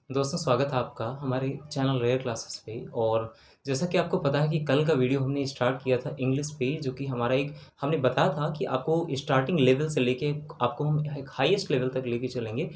दोस्तों स्वागत है आपका हमारे चैनल रेयर क्लासेस पे। और जैसा कि आपको पता है कि कल का वीडियो हमने स्टार्ट किया था इंग्लिश पे, जो कि हमारा एक हमने बताया था कि आपको स्टार्टिंग लेवल से लेके आपको हम एक हाईएस्ट लेवल तक लेके चलेंगे।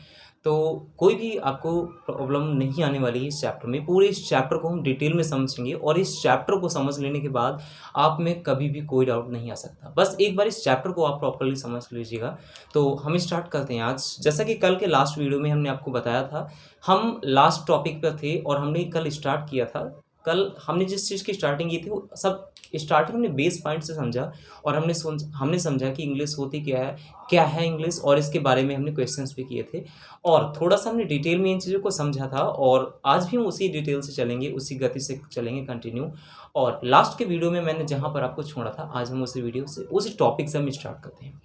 तो कोई भी आपको प्रॉब्लम नहीं आने वाली है इस चैप्टर में। पूरे इस चैप्टर को हम डिटेल में समझेंगे और इस चैप्टर को समझ लेने के बाद आप में कभी भी कोई डाउट नहीं आ सकता। बस एक बार इस चैप्टर को आप प्रॉपरली समझ लीजिएगा। तो हम स्टार्ट करते हैं आज। जैसा कि कल के लास्ट वीडियो में हमने आपको बताया था, हम लास्ट टॉपिक पर थे और हमने कल स्टार्ट किया था। कल हमने जिस चीज़ की स्टार्टिंग की थी वो सब स्टार्टिंग हमने बेस पॉइंट से समझा। और हमने समझा कि इंग्लिश होती क्या है इंग्लिश, और इसके बारे में हमने क्वेश्चंस भी किए थे। और थोड़ा सा हमने डिटेल में इन चीज़ों को समझा था और आज भी हम उसी डिटेल से चलेंगे, उसी गति से चलेंगे कंटिन्यू। और लास्ट के वीडियो में मैंने जहाँ पर आपको छोड़ा था, आज हम उसी वीडियो से उसी टॉपिक से हम स्टार्ट करते हैं।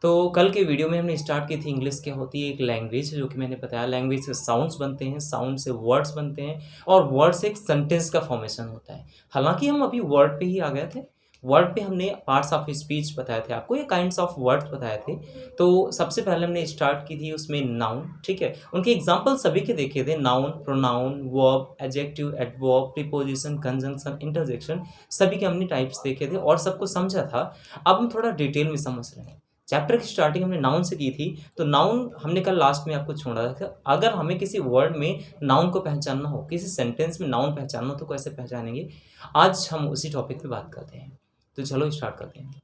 तो कल के वीडियो में हमने स्टार्ट की थी इंग्लिश क्या होती है, एक लैंग्वेज, जो कि मैंने बताया लैंग्वेज से साउंड्स बनते हैं, साउंड से वर्ड्स बनते हैं और वर्ड से एक सेंटेंस का फॉर्मेशन होता है। हालांकि हम अभी वर्ड पे ही आ गए थे। वर्ड पे हमने पार्ट्स ऑफ स्पीच बताए थे आपको, ये काइंड्स ऑफ वर्ड्स बताए थे। तो सबसे पहले हमने स्टार्ट की थी उसमें नाउन, ठीक है। उनके एग्जाम्पल सभी के देखे थे, noun, pronoun, verb, adjective, adverb, preposition, conjunction, interjection, सभी के हमने टाइप्स देखे थे और सबको समझा था। अब हम थोड़ा डिटेल में समझ रहे हैं। चैप्टर की स्टार्टिंग हमने नाउन से की थी। तो नाउन हमने कल लास्ट में आपको छोड़ा था। अगर हमें किसी वर्ड में नाउन को पहचानना हो, किसी सेंटेंस में नाउन पहचानना हो, तो कैसे पहचानेंगे, आज हम उसी टॉपिक पे बात करते हैं। तो चलो स्टार्ट करते हैं।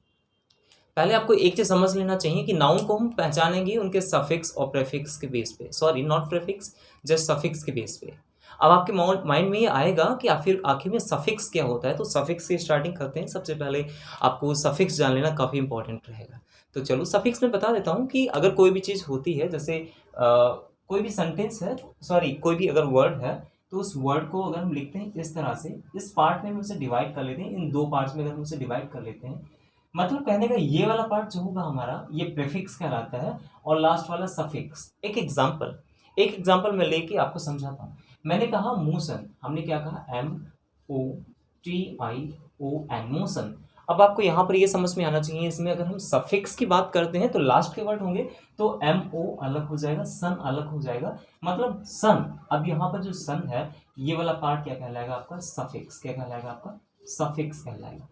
पहले आपको एक चीज़ समझ लेना चाहिए कि नाउन को हम पहचानेंगे उनके सफिक्स और प्रेफिक्स के बेस पे, sorry not prefix, just suffix के बेस पे। अब आपके माइंड में ये आएगा कि आखिर में सफिक्स क्या होता है। तो सफिक्स की स्टार्टिंग करते हैं। सबसे पहले आपको सफिक्स जान लेना काफ़ी इंपॉर्टेंट रहेगा। तो चलो सफिक्स में बता देता हूँ कि अगर कोई भी चीज़ होती है, जैसे कोई भी सेंटेंस है, सॉरी कोई भी अगर वर्ड है, तो उस वर्ड को अगर हम लिखते हैं इस तरह से, इस पार्ट में हम उसे डिवाइड कर लेते हैं, इन दो पार्ट्स में अगर हम उसे डिवाइड कर लेते हैं, मतलब कहने का ये वाला पार्ट जो होगा हमारा, ये प्रीफिक्स कहलाता है और लास्ट वाला सफिक्स। एक एग्जांपल मैं लेके आपको समझाता हूँ। मैंने कहा मोशन, हमने क्या कहा, MOTION, मोशन। अब आपको यहाँ पर ये समझ में आना चाहिए, इसमें अगर हम सफिक्स की बात करते हैं तो लास्ट के वर्ड होंगे, तो MO अलग हो जाएगा, सन अलग हो जाएगा, मतलब सन। अब यहाँ पर जो सन है, ये वाला पार्ट क्या कहलाएगा आपका, सफिक्स। क्या कहलाएगा आपका, सफिक्स कहलाएगा।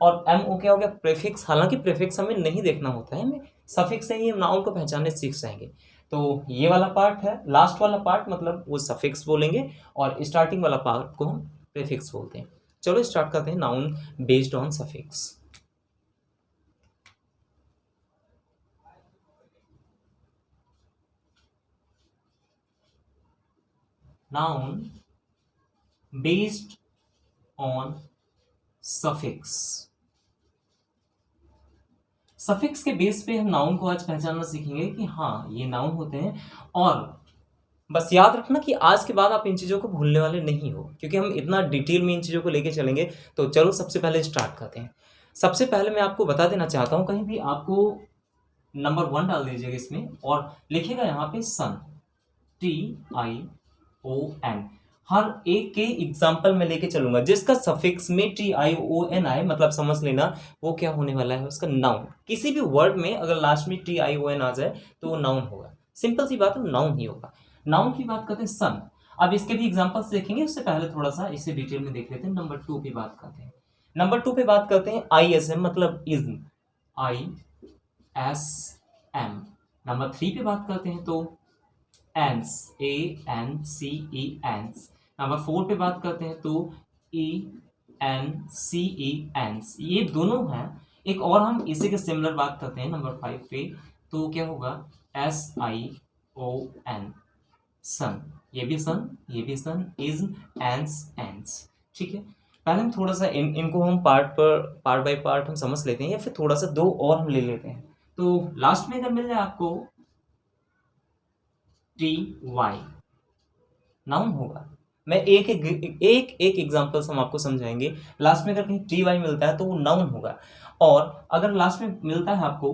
और MO क्या हो गया, प्रीफिक्स। हालांकि प्रीफिक्स हमें नहीं देखना होता है, हमें सफिक्स से ही हम नाउन को पहचानने सीख जाएंगे। तो ये वाला पार्ट है, लास्ट वाला पार्ट मतलब वो सफिक्स बोलेंगे और स्टार्टिंग वाला पार्ट को हम प्रीफिक्स बोलते हैं। चलो स्टार्ट करते हैं। Noun based on suffix. Noun based on suffix. Suffix के बेस पे हम नाउन को आज पहचानना सीखेंगे कि हाँ ये नाउन होते हैं। और बस याद रखना कि आज के बाद आप इन चीज़ों को भूलने वाले नहीं हो, क्योंकि हम इतना डिटेल में इन चीज़ों को लेके चलेंगे। तो चलो सबसे पहले स्टार्ट करते हैं। सबसे पहले मैं आपको बता देना चाहता हूँ, कहीं भी आपको नंबर 1 डाल दीजिएगा इसमें और लिखिएगा यहाँ पे सन, TION। हर एक के एग्जाम्पल में लेके चलूंगा, जिसका सफिक्स में TION आए, मतलब समझ लेना वो क्या होने वाला है, उसका नाउन। किसी भी वर्ड में अगर लास्ट में TION आ जाए तो वो नाउन होगा। सिंपल सी बात है, नाउन ही होगा। नाउन की बात करते हैं सन। अब इसके भी एग्जाम्पल्स देखेंगे, उससे पहले थोड़ा सा इसे डिटेल में देख लेते हैं। नंबर 2 पे बात करते हैं। नंबर 2 पे बात करते हैं ISM, मतलब इज्म, ISM। नंबर 3 पे बात करते हैं तो एंस, ANCE, एंस। नंबर 4 पे बात करते हैं तो ENCE, एंस। ये दोनों हैं। एक और हम इसी के सिमिलर बात करते हैं नंबर 5 पे, तो क्या होगा, SION, सन। ये भी सन, ये भी सन, इज्म, एंस, एंस। ठीक है। पहले हम थोड़ा सा इनको हम पार्ट बाय पार्ट हम समझ लेते हैं, या फिर थोड़ा सा दो और हम ले लेते हैं। तो लास्ट में अगर मिल जाए आपको TY, नाउन होगा। मैं एक एग्जांपल्स हम आपको समझाएंगे। लास्ट में अगर कहीं TY मिलता है तो वो नाउन होगा, और अगर लास्ट में मिलता है आपको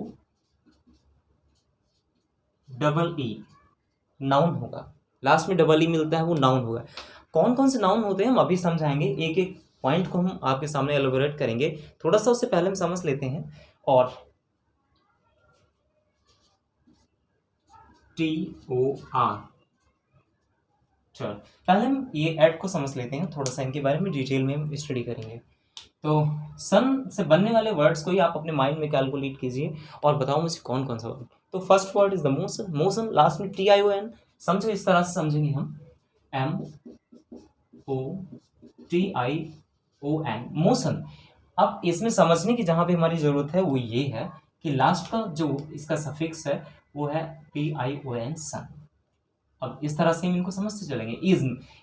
EE, नाउन होगा। लास्ट में EE मिलता है वो नाउन होगा। कौन कौन से नाउन होते हैं हम अभी समझाएंगे, एक एक पॉइंट को हम आपके सामने एलोबरेट करेंगे। थोड़ा सा उससे पहले हम समझ लेते हैं। और TOR, चलो पहले हम ये एट को समझ लेते हैं, थोड़ा सा इनके बारे में डिटेल में हम स्टडी करेंगे। तो सन से बनने वाले वर्ड्स को ही आप अपने माइंड में कैलकुलेट कीजिए और बताओ मुझे कौन कौन सा वर्ड। तो first word is the motion, motion last में TION, समझो इस तरह से समझेंगे हम, MOTION, मोशन। अब इसमें समझने की जहां पे हमारी जरूरत है वो ये है कि लास्ट का जो इसका सफिक्स है वो है TION, सन। अब इस तरह से हम इनको समझते चलेंगे।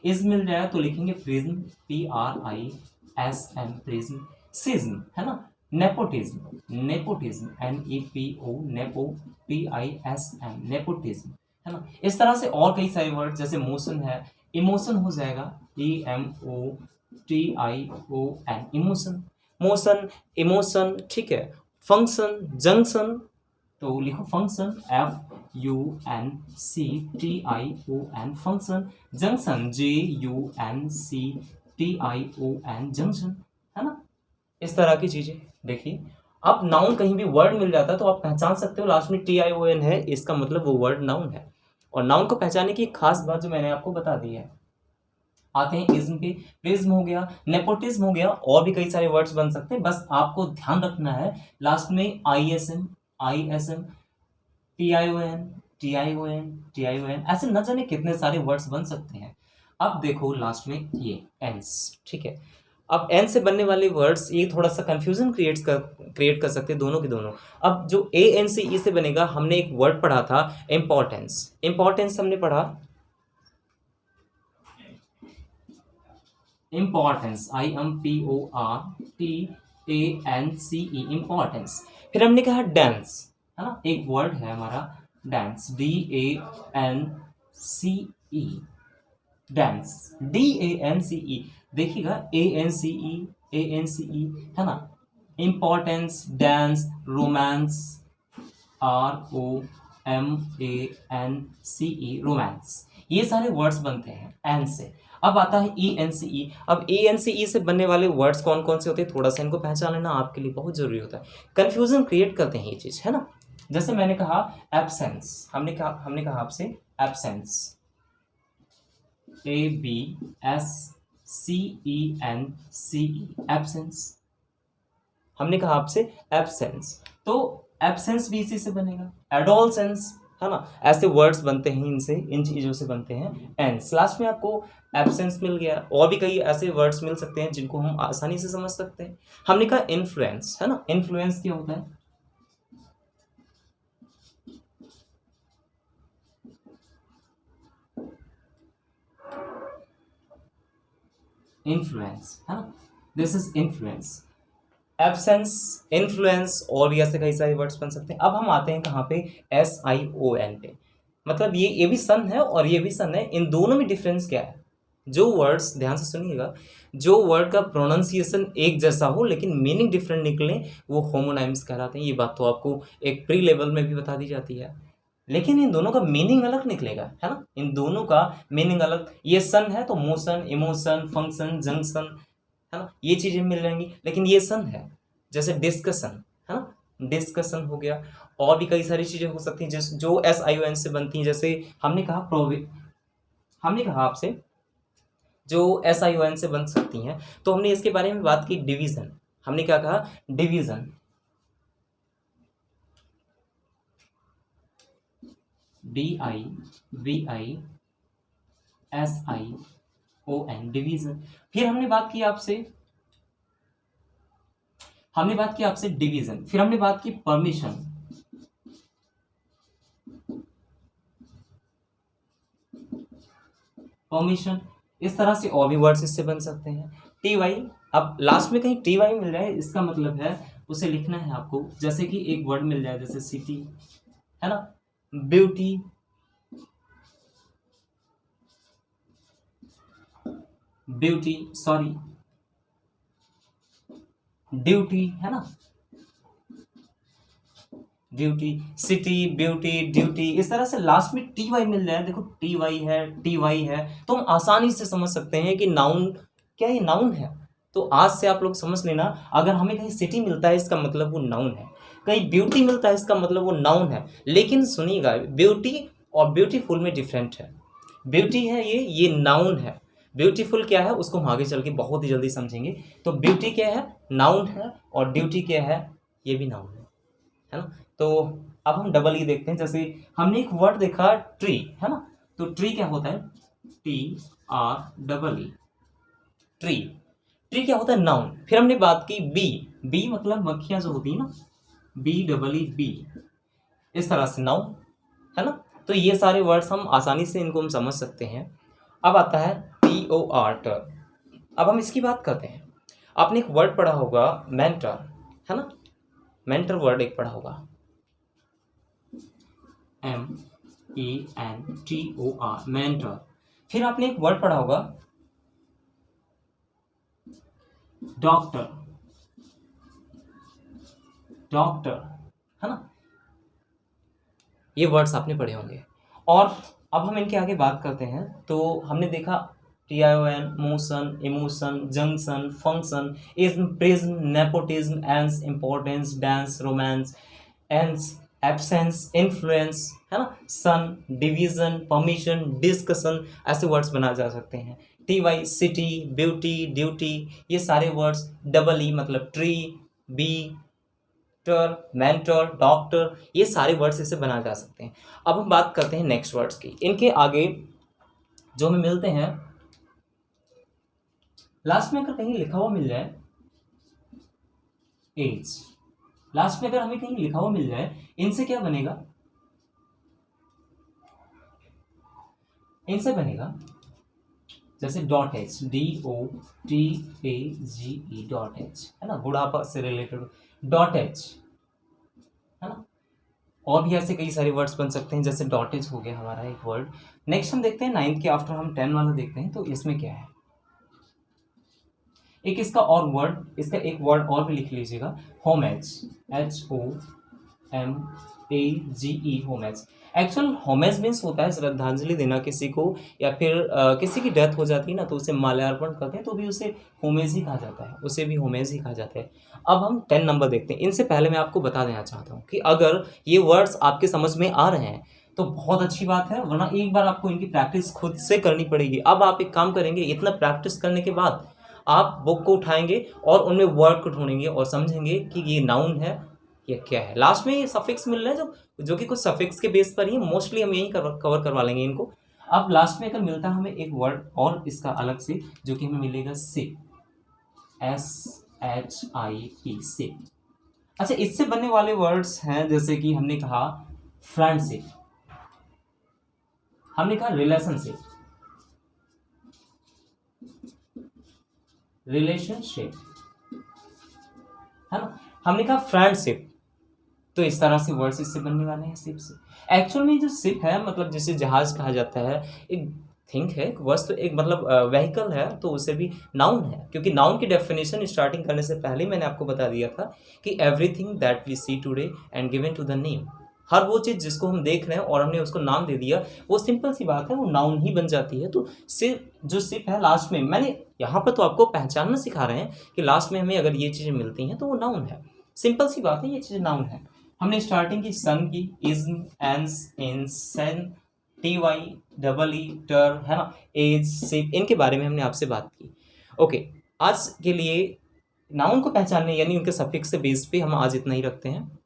इज्म मिल जाए तो लिखेंगे प्रिज्म, PRISM, प्रिज्म। सिज्म है ना, nepotism, nepotism, NEPO, nepo, PISM, nepotism है ना। इस तरह से और कई सारे वर्ड, जैसे मोशन है, इमोशन हो जाएगा EMOTION, इमोशन, मोशन, इमोशन, ठीक है। फंक्शन, जंक्शन, तो लिखो function, FUNCTION, function. Junction, JUNCTION, junction है ना। इस तरह की चीजें देखिए। अब नाउन कहीं भी वर्ड मिल जाता है तो आप पहचान सकते हो लास्ट में TION है, इसका मतलब वो वर्ड नाउन है। और नाउन को पहचानने की खास बात जो मैंने आपको बता दी है। आते हैं इज्म पे। प्रिज्म हो गया, नेपोटिज्म हो गया, और भी कई सारे वर्ड्स बन सकते हैं। बस आपको ध्यान रखना है लास्ट में ISM, TION, ऐसे न जाने कितने सारे वर्ड्स बन सकते हैं। अब देखो लास्ट में ये एंस, ठीक है। अब एन से बनने वाले वर्ड्स ये थोड़ा सा कंफ्यूजन क्रिएट कर सकते हैं दोनों के दोनों। अब जो ANCE से बनेगा, हमने एक वर्ड पढ़ा था इम्पोर्टेंस, इम्पोर्टेंस हमने पढ़ा, इम्पोर्टेंस, IMPORTANCE, इम्पोर्टेंस। फिर हमने कहा डांस है ना, एक वर्ड है हमारा डांस, DANCE, डांस, DANCE, देखिएगा ANCE है ना। Importance, dance, romance, ROMANCE, romance, ये सारे वर्ड्स बनते हैं एन से। अब आता है ENCE। अब ENCE से बनने वाले वर्ड्स कौन कौन से होते हैं, थोड़ा सा इनको पहचान लेना आपके लिए बहुत जरूरी होता है। कंफ्यूजन क्रिएट करते हैं ये चीज, है ना। जैसे मैंने कहा एब्सेंस, हमने कहा आपसे एब्सेंस, ABSCENCE, एब्सेंस। हमने कहा आपसे एब्सेंस, तो एब्सेंस भी इसी से बनेगा। एडोलसेंस है ना, ऐसे वर्ड्स बनते हैं इनसे, इन चीजों से बनते हैं एंस। लास्ट में आपको एब्सेंस मिल गया। और भी कई ऐसे वर्ड्स मिल सकते हैं जिनको हम आसानी से समझ सकते हैं। हमने कहा इन्फ्लुएंस है ना, इन्फ्लुएंस क्या होता है, इन्फ्लुएंस है ना, this is influence. Absence, influence, और भी ऐसे कई सारे वर्ड्स बन सकते हैं। अब हम आते हैं कहाँ पे, SION पे। मतलब ये भी सन है और ये भी सन है, इन दोनों में डिफरेंस क्या है। जो वर्ड्स, ध्यान से सुनिएगा, जो वर्ड का प्रोनाउंसिएशन एक जैसा हो लेकिन मीनिंग डिफरेंट निकले वो होमोनाइम्स कहलाते हैं। ये बात तो आपको एक प्री लेवल में भी बता दी जाती है। लेकिन इन दोनों का मीनिंग अलग निकलेगा, है ना, इन दोनों का मीनिंग अलग। ये सन है तो मोशन, इमोशन, फंक्शन, जंक्शन है ना, ये चीजें मिल जाएंगी। लेकिन ये सन है, जैसे डिस्कशन है ना, डिस्कशन हो गया। और भी कई सारी चीजें हो सकती हैं जो SION से बनती हैं। जैसे हमने कहा आपसे जो SION से बन सकती हैं, तो हमने इसके बारे में बात की डिवीजन। हमने क्या कहा, डिवीजन, DIVISION, डिवीजन। फिर हमने बात की आपसे डिवीजन। फिर हमने बात की परमिशन, परमिशन। इस तरह से और भी वर्ड्स इससे बन सकते हैं। TY, अब लास्ट में कहीं TY मिल जाए इसका मतलब है उसे लिखना है आपको। जैसे कि एक वर्ड मिल जाए, जैसे सिटी है ना, ब्यूटी, ड्यूटी है ना, ड्यूटी, सिटी, ब्यूटी, ड्यूटी। इस तरह से लास्ट में TY मिल जाए, देखो TY है तो हम आसानी से समझ सकते हैं कि नाउन, क्या ये नाउन है। तो आज से आप लोग समझ लेना, अगर हमें कहीं सिटी मिलता है इसका मतलब वो नाउन है, कहीं ब्यूटी मिलता है इसका मतलब वो नाउन है। लेकिन सुनिएगा, ब्यूटी और ब्यूटीफुल में डिफरेंट है। ब्यूटी है ये नाउन है। ब्यूटीफुल क्या है उसको हम आगे चल के बहुत ही जल्दी समझेंगे। तो ब्यूटी क्या है, नाउन है, और ड्यूटी क्या है, ये भी नाउन है ना। तो अब हम डबल ई देखते हैं। जैसे हमने एक वर्ड देखा ट्री, है ना, तो ट्री क्या होता है, TREE, ट्री। ट्री क्या होता है, नाउन। फिर हमने बात की बी, बी मतलब मक्खियां जो होती है ना, BEE, इस तरह से नाउन, है ना। तो ये सारे वर्ड्स हम आसानी से इनको हम समझ सकते हैं। अब आता है TOR, टर। अब हम इसकी बात करते हैं। आपने एक वर्ड पढ़ा होगा मेंटर, है ना, मेंटर वर्ड एक पढ़ा होगा, MENTOR, मेंटर। फिर आपने एक वर्ड पढ़ा होगा डॉक्टर, डॉक्टर, है ना, ये वर्ड्स आपने पढ़े होंगे। और अब हम इनके आगे बात करते हैं। तो हमने देखा TION, motion, emotion, junction, function, ism, prism, nepotism, ance, importance, dance, romance, ance, absence, influence, है ना, सन, डिवीजन, परमिशन, डिस्कशन, ऐसे वर्ड्स बनाए जा सकते हैं। TY, सिटी, ब्यूटी, ड्यूटी, ये सारे वर्ड्स। डबल ई मतलब ट्री, बी, मेंटर, डॉक्टर, ये सारे वर्ड्स इससे बनाए जा सकते हैं। अब हम बात करते हैं नेक्स्ट वर्ड्स की। इनके आगे जो हमें मिलते हैं, लास्ट में अगर कहीं लिखा हुआ मिल जाए एज, लास्ट में अगर हमें कहीं लिखा हुआ मिल जाए, इनसे क्या बनेगा, इनसे बनेगा जैसे dot H, DOTAGE, dot H, है ना, बुढ़ापा से रिलेटेड डॉट एच, है ना। और भी ऐसे कई सारे वर्ड्स बन सकते हैं, जैसे डॉटेज हो गया हमारा एक वर्ड। नेक्स्ट हम देखते हैं 9th के आफ्टर हम 10 वाला देखते हैं। तो इसमें क्या है, एक इसका और वर्ड, इसका एक वर्ड और भी लिख लीजिएगा, homage, HOMAGE, homage. Actual homage means होता है श्रद्धांजलि देना किसी को, या फिर किसी की डेथ हो जाती है ना, तो उसे माल्यार्पण करते हैं, तो भी उसे होमेज ही कहा जाता है, उसे भी होमेज ही कहा जाता है। अब हम 10 नंबर देखते हैं। इनसे पहले मैं आपको बता देना चाहता हूँ कि अगर ये वर्ड्स आपके समझ में आ रहे हैं तो बहुत अच्छी बात है, वरना एक बार आपको इनकी प्रैक्टिस खुद से करनी पड़ेगी। अब आप एक काम करेंगे, इतना प्रैक्टिस करने के बाद आप बुक को उठाएंगे और उनमें वर्ड को ढूंढेंगे और समझेंगे कि ये नाउन है या क्या है। लास्ट में ये सफिक्स मिल रहे हैं जो कि कुछ सफिक्स के बेस पर ही, मोस्टली हम यही कवर करवा लेंगे इनको। अब लास्ट में अगर मिलता है हमें एक वर्ड और इसका अलग से, जो कि हमें मिलेगा सिप, SHIP, सिप। अच्छा, इससे बनने वाले वर्ड्स हैं, जैसे कि हमने कहा फ्रेंडशिप, हमने कहा रिलेशनशिप, रिलेशनशिप, है ना, हमने कहा फ्रेंडशिप। तो इस तरह से वर्ड्स इससे बनने वाले हैं, शिप से। एक्चुअल में जो शिप है, मतलब जिसे जहाज कहा जाता है, एक थिंक है, एक वस्तु, एक मतलब व्हीकल है, तो उसे भी नाउन है, क्योंकि नाउन की डेफिनेशन स्टार्टिंग करने से पहले मैंने आपको बता दिया था कि everything that we see today and given to the name, हर वो चीज़ जिसको हम देख रहे हैं और हमने उसको नाम दे दिया, वो सिंपल सी बात है, वो नाउन ही बन जाती है। तो सिर्फ जो सिप है लास्ट में, मैंने यहाँ पर तो आपको पहचानना सिखा रहे हैं कि लास्ट में हमें अगर ये चीज़ें मिलती हैं तो वो नाउन है। सिंपल सी बात है, ये चीज़ें नाउन है। हमने स्टार्टिंग की सन की, इज्म, एंस, इन, सेन, TY, डबल ई, टर, है ना, एज, सिप, इनके बारे में हमने आपसे बात की। ओके, आज के लिए नाउन को पहचानने यानी उनके सफिक्स से बेस पे हम आज इतना ही रखते हैं।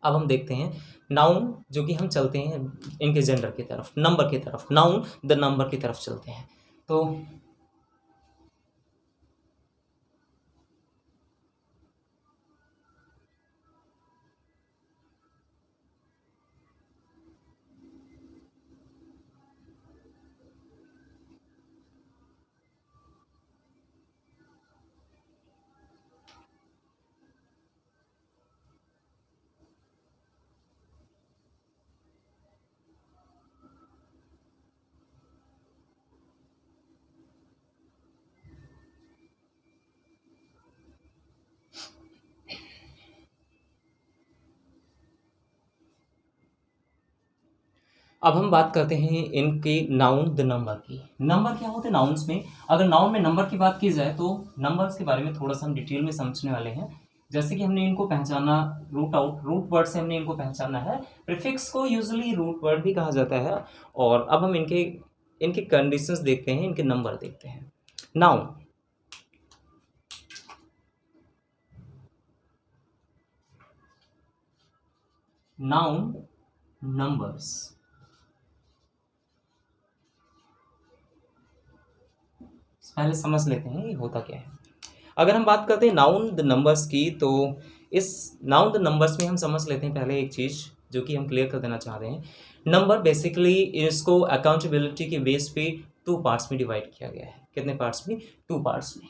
अब हम देखते हैं नाउन, जो कि हम चलते हैं इनके जेंडर की तरफ, नंबर की तरफ, नाउन द नंबर की तरफ चलते हैं। तो अब हम बात करते हैं इनके नाउन द नंबर की। नंबर क्या होते हैं नाउन्स में, अगर नाउन में नंबर की बात की जाए तो नंबर्स के बारे में थोड़ा सा हम डिटेल में समझने वाले हैं। जैसे कि हमने इनको पहचाना रूट आउट, रूट वर्ड से हमने इनको पहचाना है। प्रीफिक्स को यूजुअली रूट वर्ड भी कहा जाता है। और अब हम इनके इनके कंडीशंस देखते हैं, इनके नंबर देखते हैं। नाउन, नाउन नंबर्स, पहले समझ लेते हैं ये होता क्या है। अगर हम बात करते हैं नाउन द नंबर्स की, तो इस नाउन द नंबर्स में हम समझ लेते हैं पहले एक चीज़ जो कि हम क्लियर कर देना चाह रहे हैं। नंबर बेसिकली इसको अकाउंटेबिलिटी के बेस पे टू पार्ट्स में डिवाइड किया गया है। कितने पार्ट्स में? टू पार्ट्स में।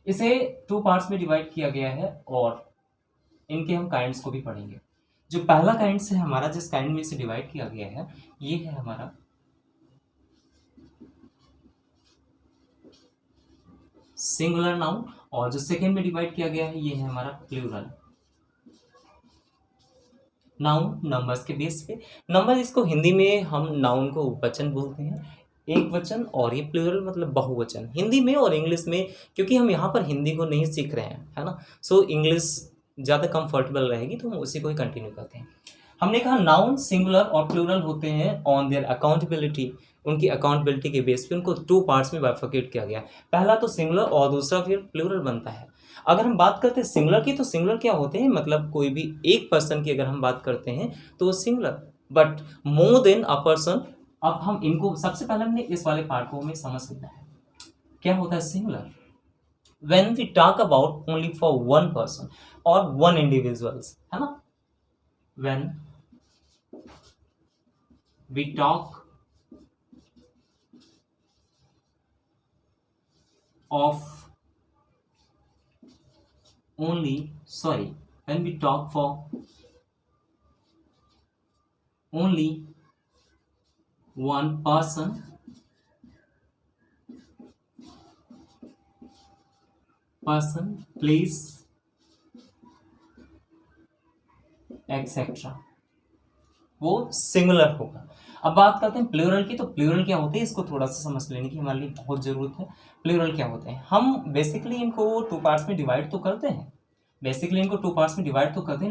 इसे टू पार्ट्स में डिवाइड किया गया है और इनके हम काइंड्स को भी पढ़ेंगे। जो पहला काइंड्स है हमारा, जिस काइंड में इसे डिवाइड किया गया है, ये है हमारा सिंगुलर नाउन, और जो सेकेंड में डिवाइड किया गया है ये है हमारा प्लूरल नाउन। नंबर्स के बेस पे नंबर, इसको हिंदी में हम नाउन को वचन बोलते हैं, एक वचन, और ये प्लूरल मतलब बहुवचन हिंदी में और इंग्लिश में। क्योंकि हम यहाँ पर हिंदी को नहीं सीख रहे हैं, है ना, सो इंग्लिश ज़्यादा कंफर्टेबल रहेगी तो हम उसी को ही कंटिन्यू करते हैं। हमने कहा नाउन सिंगुलर और प्लूरल होते हैं ऑन देयर अकाउंटेबिलिटी, उनकी अकाउंटेबिलिटी के बेस पे उनको टू पार्ट्स में बाइफर्केट किया गया। पहला तो सिंगुलर और दूसरा फिर प्लूरल बनता है। अगर हम बात करते हैं सिंगुलर की, तो सिंगुलर क्या होते हैं, मतलब कोई भी एक पर्सन की अगर हम बात करते हैं तो वो singular, but more than a person. अब हम इनको सबसे पहले हमने इस वाले पार्ट को हमें समझ लेना है, क्या होता है singular. When we talk about only for one person और वन इंडिविजुअल्स, है ना, when we talk of only when we talk for only one person place etc, वो सिंगुलर होगा। अब बात करते हैं प्लूरल की, तो प्लूरल क्या होते हैं इसको थोड़ा सा समझ लेने की हमारे लिए बहुत ज़रूरत है। प्लूरल क्या होते हैं, हम बेसिकली इनको टू पार्ट्स में डिवाइड तो करते हैं,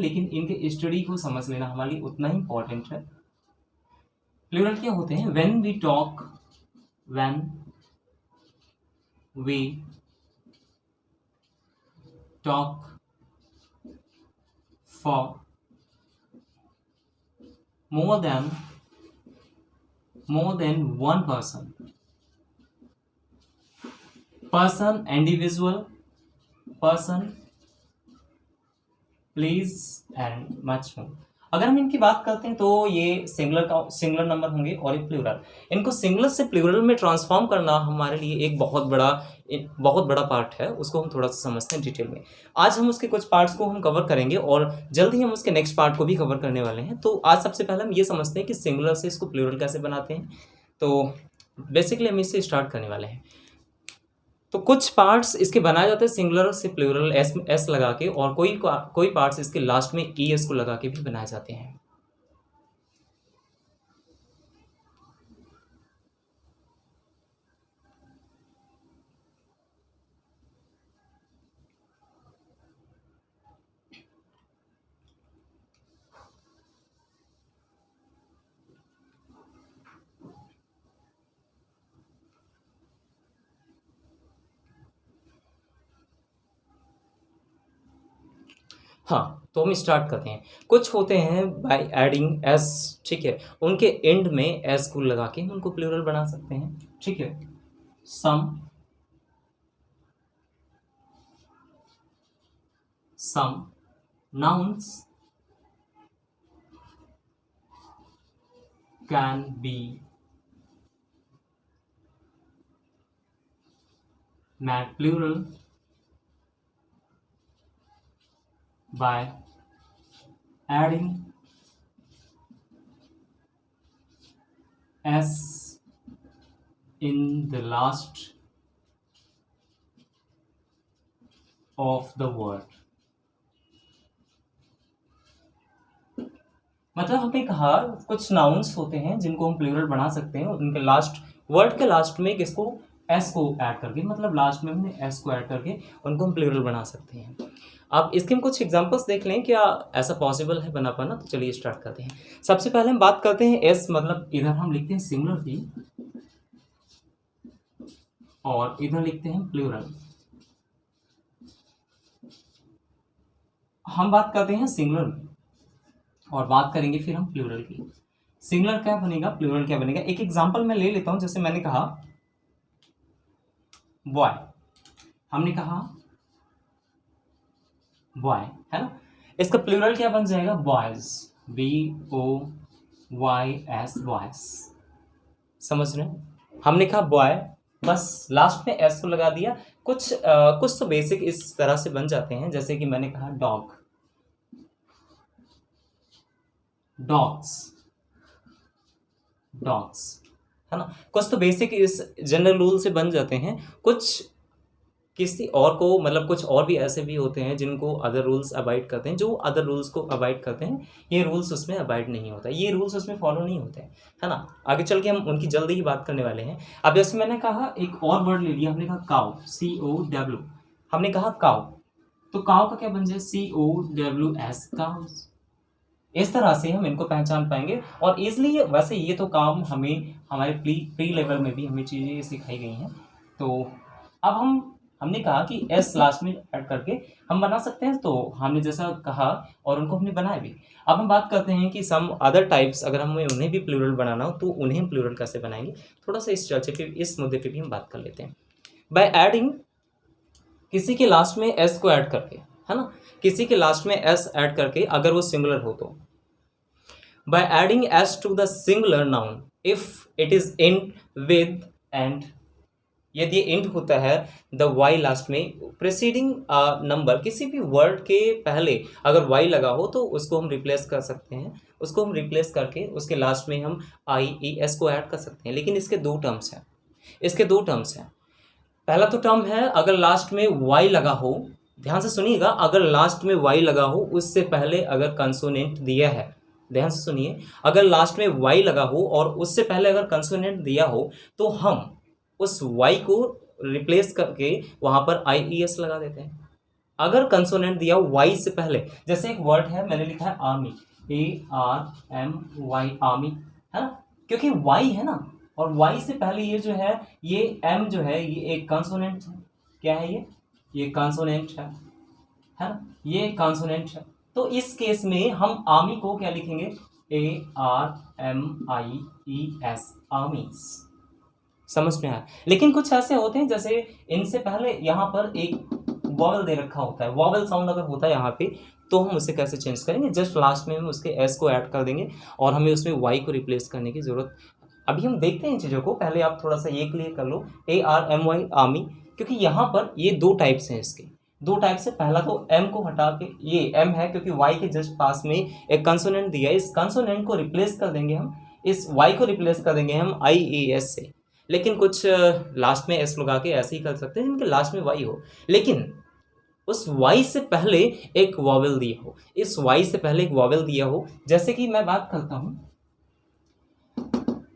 लेकिन इनके स्टडी को समझ लेना हमारे लिए उतना ही इंपॉर्टेंट है। प्लूरल क्या होते हैं, when we talk for more than one person, individual, person, place and much more। अगर हम इनकी बात करते हैं तो ये सिंगुलर नंबर होंगे और ये प्लूरल। इनको सिंगुलर से प्लूरल में ट्रांसफॉर्म करना हमारे लिए एक बहुत बड़ा पार्ट है, उसको हम थोड़ा सा समझते हैं डिटेल में। आज हम उसके कुछ पार्ट्स को हम कवर करेंगे और जल्द ही हम उसके नेक्स्ट पार्ट को भी कवर करने वाले हैं। तो आज सबसे पहले हम ये समझते हैं कि सिंगुलर से इसको प्लूरल कैसे बनाते हैं। तो बेसिकली हम इससे स्टार्ट करने वाले हैं। तो कुछ पार्ट्स इसके बनाए जाते हैं सिंगुलर से प्लूरल एस लगा के, और कोई पार्ट्स इसके लास्ट में ई एस को लगा के भी बनाए जाते हैं। हाँ, तो हम स्टार्ट करते हैं। कुछ होते हैं बाय एडिंग एस, ठीक है, उनके एंड में एस को लगा के हम उनको प्लूरल बना सकते हैं, ठीक है। सम nouns can be made plural by adding s in the last of the word। मतलब हमने कहा कुछ नाउन्स होते हैं जिनको हम प्लूरल बना सकते हैं, उनके लास्ट वर्ड के लास्ट में किसको, एस को ऐड करके, मतलब लास्ट में हमने एस को ऐड करके उनको हम प्लूरल बना सकते हैं। अब इसके हम कुछ एग्जांपल्स देख लें, क्या ऐसा पॉसिबल है बना पाना। तो चलिए स्टार्ट करते हैं। सबसे पहले हम बात करते हैं एस, मतलब इधर हम लिखते हैं सिंगुलर की, और इधर लिखते हैं प्लूरल। हम बात करते हैं सिंगुलर में और बात करेंगे फिर हम प्लूरल की। सिंगुलर क्या बनेगा, प्लूरल क्या बनेगा, एक एग्जांपल मैं ले लेता हूं। जैसे मैंने कहा बॉय, हमने कहा बॉय, है ना, इसका प्लूरल क्या बन जाएगा, बॉयज, BOYS, बॉयज। समझ रहे हैं, हमने कहा बॉय, बस लास्ट में एस को लगा दिया। कुछ तो बेसिक इस तरह से बन जाते हैं, जैसे कि मैंने कहा डॉग, डॉग्स, डॉग्स, है ना। कुछ तो बेसिक इस जनरल रूल से बन जाते हैं। कुछ किसी और को, मतलब कुछ और भी ऐसे भी होते हैं जिनको अदर रूल्स अवॉइड करते हैं, जो अदर रूल्स को अवॉइड करते हैं, ये रूल्स उसमें अवॉइड नहीं होता, ये रूल्स उसमें फॉलो नहीं होते हैं, है ना। आगे चल के हम उनकी जल्दी ही बात करने वाले हैं। अब जैसे मैंने कहा एक और वर्ड ले लिया, हमने कहा काउ, COW, हमने कहा काउ, तो काउ का क्या बन जाए, COWS, काउस। इस तरह से हम इनको पहचान पाएंगे और इजली। वैसे ये तो काम हमें हमारे प्री लेवल में भी हमें चीज़ें सिखाई गई हैं। तो अब हमने कहा कि एस लास्ट में ऐड करके हम बना सकते हैं, तो हमने जैसा कहा और उनको हमने बनाया भी। अब हम बात करते हैं कि सम अदर टाइप्स, अगर हमें उन्हें भी प्लूरल बनाना हो तो उन्हें हम प्लूरल कैसे बनाएंगे, थोड़ा सा इस चर्चे पे, इस मुद्दे पे भी हम बात कर लेते हैं। बाय एडिंग, किसी के लास्ट में एस को ऐड करके, है ना, किसी के लास्ट में एस ऐड करके, अगर वो सिंगुलर हो तो by adding s to the singular noun if it is end with and, यदि इंट होता है द वाई लास्ट में, प्रेसीडिंग नंबर, किसी भी वर्ड के पहले अगर वाई लगा हो तो उसको हम रिप्लेस कर सकते हैं, उसको हम रिप्लेस करके उसके लास्ट में हम IES को ऐड कर सकते हैं। लेकिन इसके दो टर्म्स हैं, इसके दो टर्म्स हैं। पहला तो टर्म है अगर लास्ट में वाई लगा हो, ध्यान से सुनिएगा, अगर लास्ट में वाई लगा हो, उससे पहले अगर कंसोनेंट दिया है, ध्यान से सुनिए, अगर लास्ट में वाई लगा हो और उससे पहले अगर कंसोनेंट दिया हो तो हम उस वाई को रिप्लेस करके वहां पर IES लगा देते हैं। अगर कंसोनेंट दिया वाई से पहले, जैसे एक वर्ड है मैंने लिखा है आर्मी, ARMY, आर्मी, है ना, क्योंकि वाई है ना, और वाई से पहले ये जो है, ये एम जो है, ये एक कंसोनेंट है। क्या है ये कंसोनेंट है ना, ये कंसोनेंट है। तो इस केस में हम आर्मी को क्या लिखेंगे, ARMIES, आर्मीज। समझ में आया। लेकिन कुछ ऐसे होते हैं जैसे इनसे पहले यहाँ पर एक वॉवल दे रखा होता है, वॉवल साउंड अगर होता है यहाँ पे, तो हम उसे कैसे चेंज करेंगे, जस्ट लास्ट में हम उसके एस को ऐड कर देंगे और हमें उसमें वाई को रिप्लेस करने की जरूरत। अभी हम देखते हैं इन चीज़ों को, पहले आप थोड़ा सा ये क्लियर कर लो, ARMY, आर्मी, क्योंकि यहाँ पर ये दो टाइप्स हैं, इसके दो टाइप से। पहला तो एम को हटा के, ये एम है क्योंकि वाई के जस्ट पास में एक कंसोनेंट दिया है, इस कंसोनेंट को रिप्लेस कर देंगे हम, इस वाई को रिप्लेस कर देंगे हम IES से। लेकिन कुछ लास्ट में एस लगा के ऐसे ही कर सकते हैं जिनके लास्ट में वाई हो, लेकिन उस वाई से पहले एक वॉवेल दिया हो, इस वाई से पहले एक वॉवेल दिया हो। जैसे कि मैं बात करता हूं,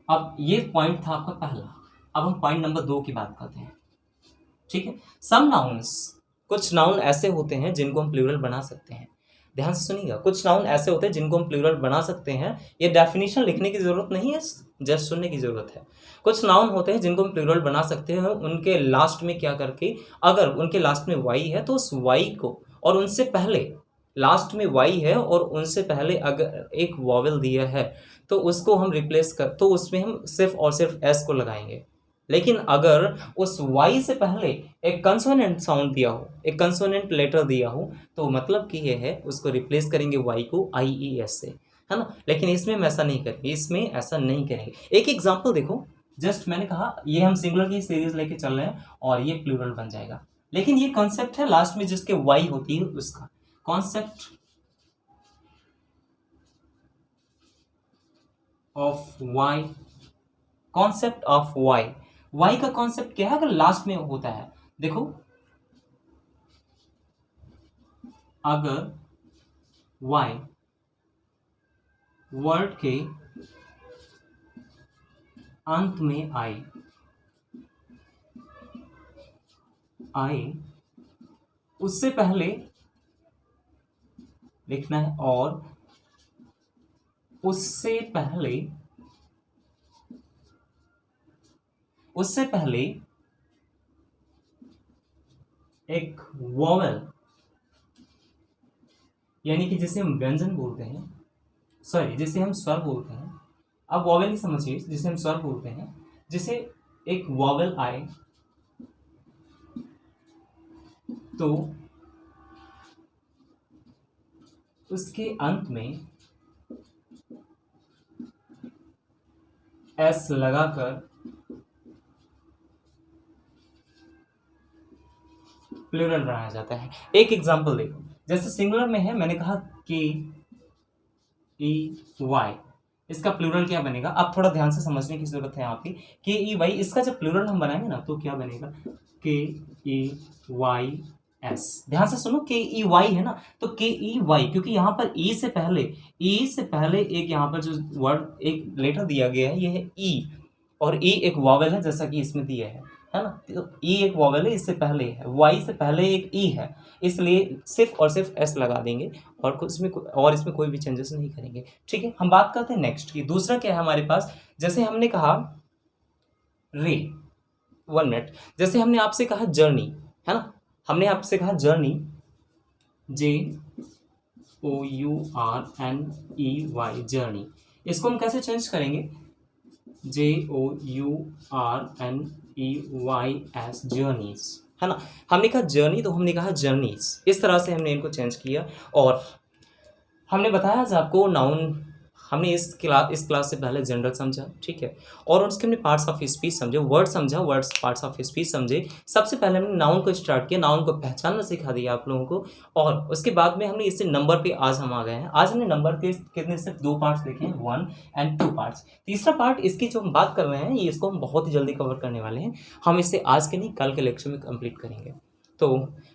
अब ये पॉइंट था आपका पहला, अब हम पॉइंट नंबर 2 की बात करते हैं, ठीक है। सम नाउन्स, कुछ नाउन ऐसे होते हैं जिनको हम प्लूरल बना सकते हैं। ध्यान से सुनिएगा, कुछ नाउन ऐसे होते हैं जिनको हम प्लूरल बना सकते हैं। ये डेफिनेशन लिखने की जरूरत नहीं है, जस्ट सुनने की जरूरत है। कुछ नाउन होते हैं जिनको हम प्लूरल बना सकते हैं, उनके लास्ट में क्या करके, अगर उनके लास्ट में वाई है तो उस वाई को, और उनसे पहले लास्ट में वाई है और उनसे पहले अगर एक वॉवेल दिया है तो उसको हम रिप्लेस कर, तो उसमें हम सिर्फ और सिर्फ एस को लगाएंगे। लेकिन अगर उस वाई से पहले एक कंसोनेंट साउंड दिया हो, एक कंसोनेंट लेटर दिया हो, तो मतलब कि ये है उसको रिप्लेस करेंगे वाई को IES से, है ना। लेकिन इसमें हम ऐसा नहीं करेंगे, इसमें ऐसा नहीं करेंगे। एक एग्जांपल देखो, जस्ट मैंने कहा ये हम सिंगुलर की सीरीज लेके चल रहे हैं और ये प्लूरल बन जाएगा, लेकिन ये कॉन्सेप्ट है लास्ट में जिसके वाई होती है उसका concept of Y, concept of Y. Y का कॉन्सेप्ट क्या है अगर लास्ट में होता है, देखो, अगर वाई वर्ड के अंत में आए उससे पहले लिखना है, और उससे पहले एक वॉवेल यानी कि जिसे हम व्यंजन बोलते हैं, सॉरी जिसे हम स्वर बोलते हैं, अब वॉवेल ही समझिए, जिसे हम स्वर बोलते हैं, जिसे एक वॉवेल आए तो उसके अंत में एस लगाकर प्लूरल बनाया जाता है। एक एग्जांपल देखो, जैसे सिंगुलर में है, मैंने कहा के ई वाई, इसका प्लूरल क्या बनेगा? अब थोड़ा ध्यान से समझने की जरूरत है यहाँ पे। के ई वाई, इसका जब प्लूरल हम बनाएंगे ना तो क्या बनेगा? के ई वाई एस। ध्यान से सुनो, के ई वाई है ना, तो के ई वाई, क्योंकि यहाँ पर ई से पहले एक यहाँ पर जो वर्ड एक लेटर दिया गया है ये है ई, और ई एक वॉवेल है जैसा कि इसमें दिया है ना, तो ई एक वॉवेल है, इससे पहले है, वाई से पहले एक ई है, इसलिए सिर्फ और सिर्फ एस लगा देंगे और इसमें कोई भी चेंजेस नहीं करेंगे। ठीक है, हम बात करते हैं नेक्स्ट की। दूसरा क्या है हमारे पास, जैसे हमने कहा रे, 1 मिनट, जैसे हमने आपसे कहा जर्नी, है ना, हमने आपसे कहा जर्नी, JOURNEY, जर्नी, इसको हम कैसे चेंज करेंगे? JOURNEYS, जर्नीज, है ना। हमने कहा जर्नी तो हमने कहा जर्नीज, इस तरह से हमने इनको चेंज किया। और हमने बताया था आपको नाउन, हमने इस क्लास से पहले जनरल समझा, ठीक है, और उसके हमने पार्ट्स ऑफ स्पीच समझे, वर्ड समझा, वर्ड्स पार्ट्स ऑफ स्पीच समझे। सबसे पहले हमने नाउन को स्टार्ट किया, नाउन को पहचानना सिखा दिया आप लोगों को, और उसके बाद में हमने इससे नंबर पे आज हम आ गए हैं। आज हमने नंबर के कितने, सिर्फ 2 पार्ट्स देखे हैं, 1 और 2 पार्ट्स। तीसरा पार्ट इसकी जो हम बात कर रहे हैं, ये इसको हम बहुत ही जल्दी कवर करने वाले हैं। हम इसे आज के नहीं कल के लेक्चर में कंप्लीट करेंगे। तो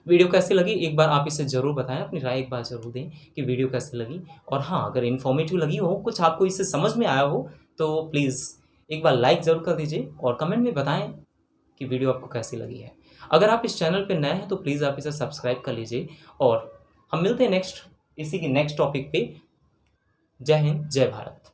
वीडियो कैसी लगी एक बार आप इसे ज़रूर बताएं, अपनी राय एक बार ज़रूर दें कि वीडियो कैसी लगी। और हाँ, अगर इन्फॉर्मेटिव लगी हो, कुछ आपको इससे समझ में आया हो, तो प्लीज़ एक बार लाइक ज़रूर कर दीजिए और कमेंट में बताएं कि वीडियो आपको कैसी लगी है। अगर आप इस चैनल पर नए हैं तो प्लीज़ आप इसे सब्सक्राइब कर लीजिए, और हम मिलते हैं इसी के नेक्स्ट टॉपिक पे। जय हिंद, जय भारत।